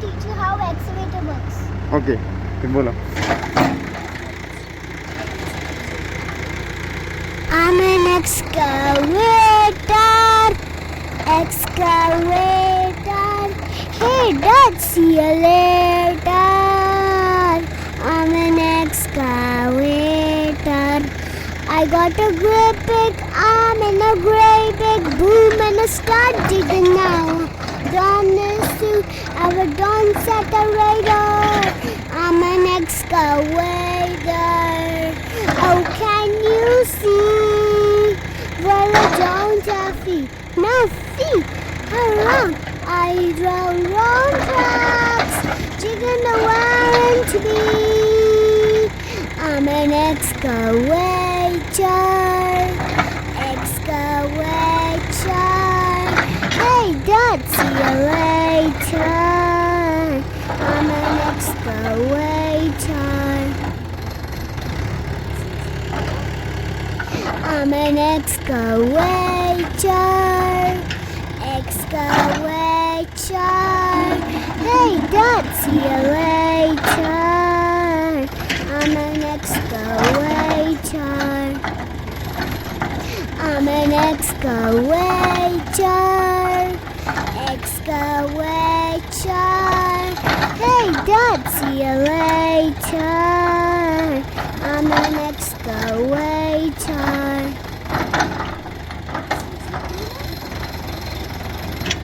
teach you how excavator works. Okay, फिर बोलो. I'm an excavator. Excavator. Hey, Dad, see you later. I'm an excavator. I got a great big arm and a great big boom and I start digging now. Done this suit, I will done set the radar. I'm an excavator. Oh, can you see? Well, I don't have feet. No feet. How long? I roll round tracks, jigging around to be. I'm an excavator. Excavator. Hey, Dad, see you later. I'm an excavator. I'm an excavator. Excavator. Hey, Dad, see you later. I'm an excavator. I'm an excavator. Excavator. Hey, Dad, see you later. I'm an excavator.